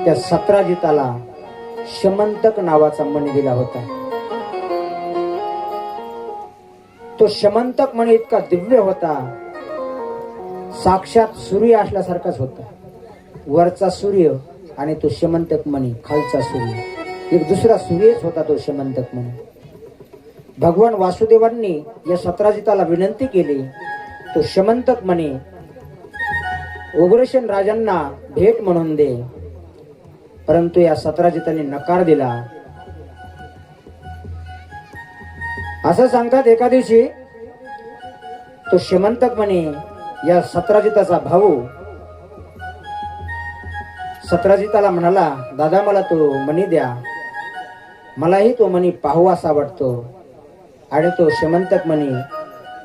त्या सत्राजिताला शमंतक नावाचा मणी दिला होता. तो शमंतक मणी इतका दिव्य होता, साक्षात सूर्य असल्यासारखाच होता. वरचा सूर्य आणि तो शमंतक मणी खालचा सूर्य, एक दुसरा सूर्यच होता तो शमंतक मणी. भगवान वासुदेवांनी या सत्राजिताला विनंती केली, तो शमंतक मणी उग्रसेन राजांना भेट म्हणून दे. परंतु या सत्राजिताने नकार दिला. असं सांगतात एका दिवशी तो शमंतक मणी या सत्राजिताचा भाऊ सत्राजिताला म्हणाला, दादा मला तो मणी द्या, मलाही तो मणी पाहावासा वाटतो. आणि तो शमंतक मणी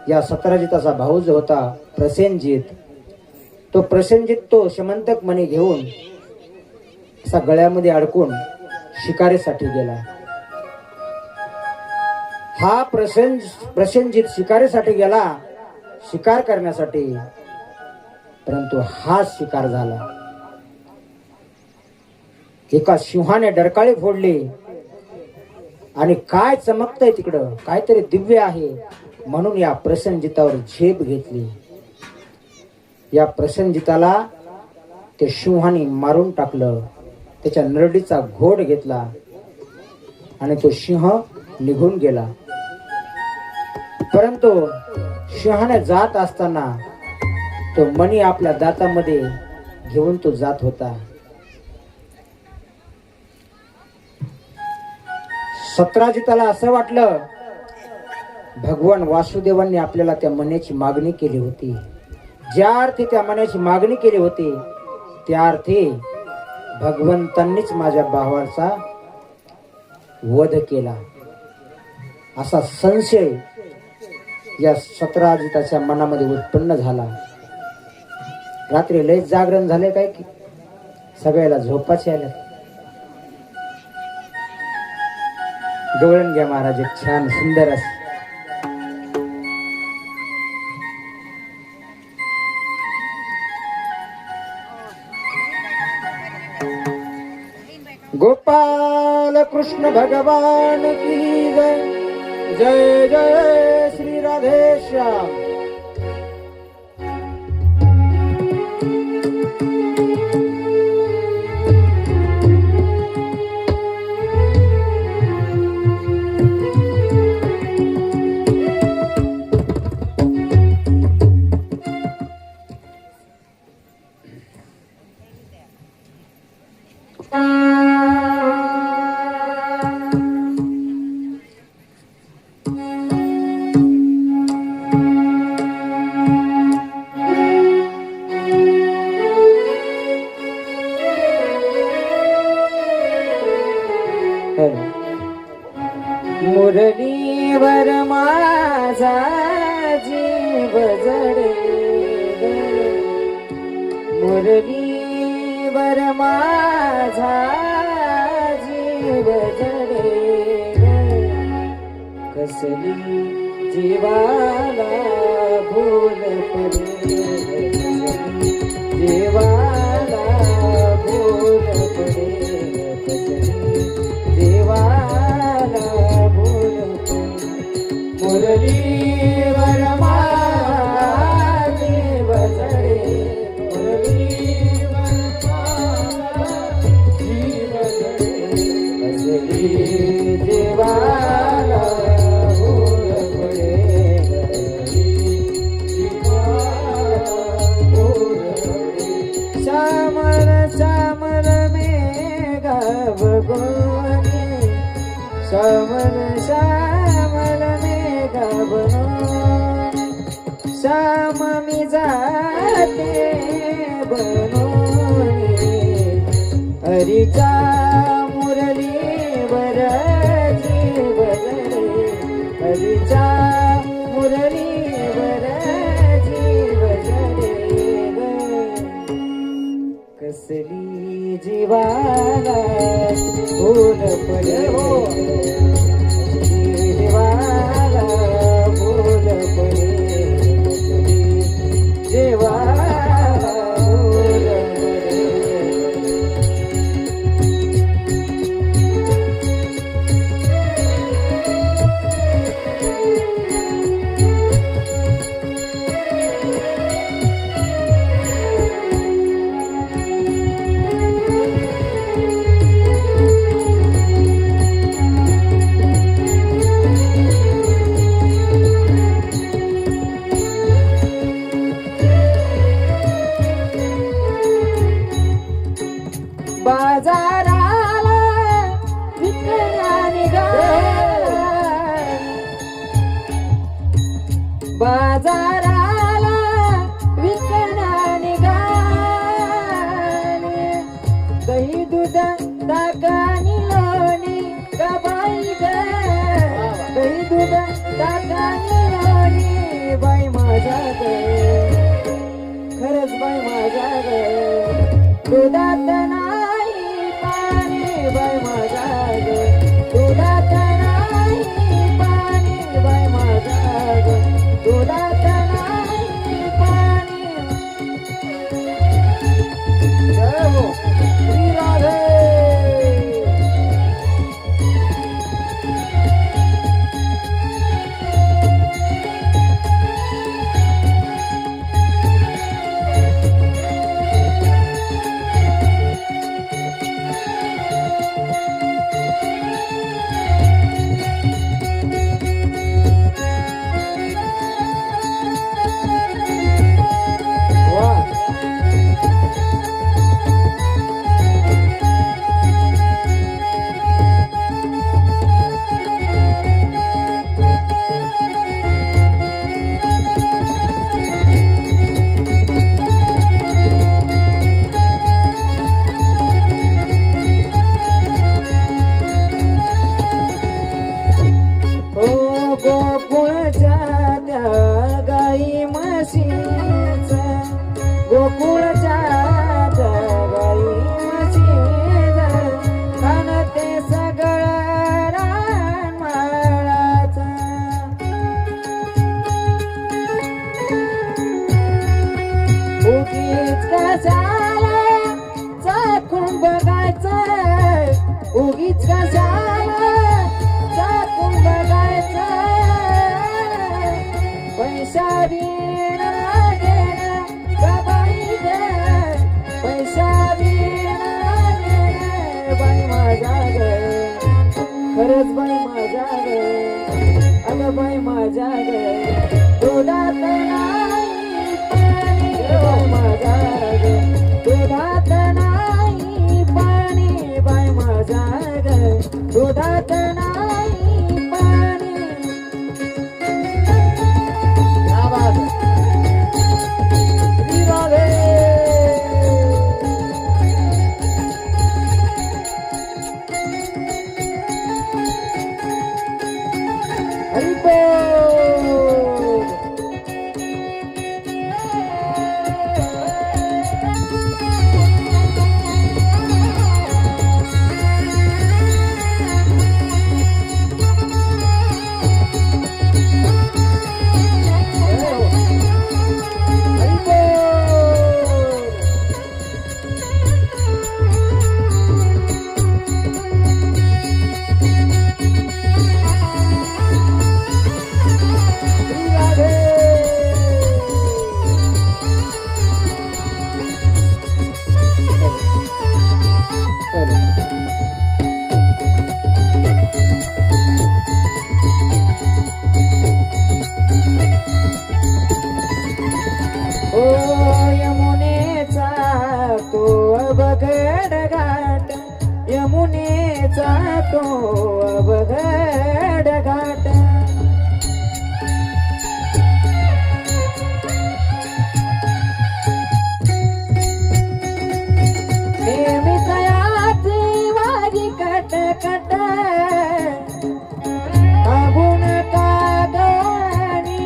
या सत्राजिताचा भाऊ जो होता प्रसेनजित, तो प्रसेनजित तो शमंतक मणी घेऊन असा गळ्यामध्ये अडकून शिकारीसाठी गेला. हा प्रसेनजित शिकारीसाठी गेला, शिकार करण्यासाठी. परंतु हा शिकार झाला. एका सिंहाने डरकाळी फोडली आणि काय चमकतंय तिकडं, काहीतरी दिव्य आहे म्हणून या प्रसेनजितावर झेप घेतली. या प्रसेनजिताला ते सिंहाने मारून टाकलं, त्याच्या नरडीचा घोट घेतला आणि तो सिंह निघून गेला. परंतु सिंहाने जात असताना तो मणी आपल्या दातामध्ये घेऊन तो जात होता. सत्राजिताला असं वाटलं, भगवान वासुदेवांनी आपल्याला त्या मण्याची मागणी केली होती. ज्या अर्थी त्या मण्याची मागणी केली होती त्या अर्थी भगवंतांनीच माझ्या भावाचा वध केला, असा संशय या सत्राजिताच्या मनामध्ये उत्पन्न झाला. रात्री लय जागरण झाले काय की सगळ्याला झोपाचे आल्या. गवळण घ्या महाराज, एक छान सुंदर असं. गोपाल कृष्ण भगवान की जय. जय जय श्री राधेश्याम. मुरलीवर माझा जीव जडे, मुरलीवर माझा जीव जडे. कसली जीवाला भूल पडे, जीवाला भूल पडे, जीवाला मुरलीवर माझा जीव जडे, मुरलीवर माझा जीव जडे. कसली जीवाला भूल पडे, जीवाला भूल पडे. श्यामल श्यामल मेघा बघोनी, श्यामल श्यामल मेघा बनोनी, श्याम मी जाते बनोनी. हरीच्या मुरलीवर जीव जडे, हरीच्या मुरलीवर जीव जडे. कसली जीवाला भूल पडे, जीवाला भूल पडे, जीवाला भूल पडे. बाजाराला विकण्या निघाली, बाजाराला विकण्या निघाली, दही दूध ताकानी लोणी गबाई ग, दही दूध ताकानी लोणी बाई माझ्या ग, खरंच बाई माझ्या ग, दुधात नाही पाणी बाई माझ्या ग, दुधात नाही पाणी बाई माझ्या ग, दुधात नाही पाणी. जय हो श्री राधे. गोकुळच्या त्या गाई म्हशीचा, गोकुळच्या त्या गाई म्हशीचा, कान ते सगळं रानमाळाचा, उगीच कशाला चाकून बघायचं, उगीच कशाला चाकून बघायचं, पैसा बिना देणं गबाई ग, पैसा बिना देणं बाई माझ्या ग, खरंच बाई माझ्या ग, अगं बाई माझ्या ग, दुधात नाही पाणी बाई माझ्या ग, दुधात नाही पाणी बाई माझ्या ग, दुधात नाही पाणी. श्री राधे. हरी बोल. यमुनेचा तो अवघड घाट, यमुनेचा तो अवघड घाट, नेहमी तयाची वारी कट कट, अगुण का गवळणी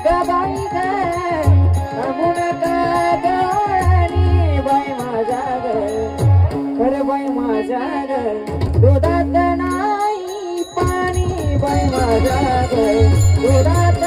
गबाई ग, अगुण का गवळणी बाई माझ्या ग, खरं बाई माझ्या ग, दुधात नाही पाणी बाई माझ्या ग, दुधात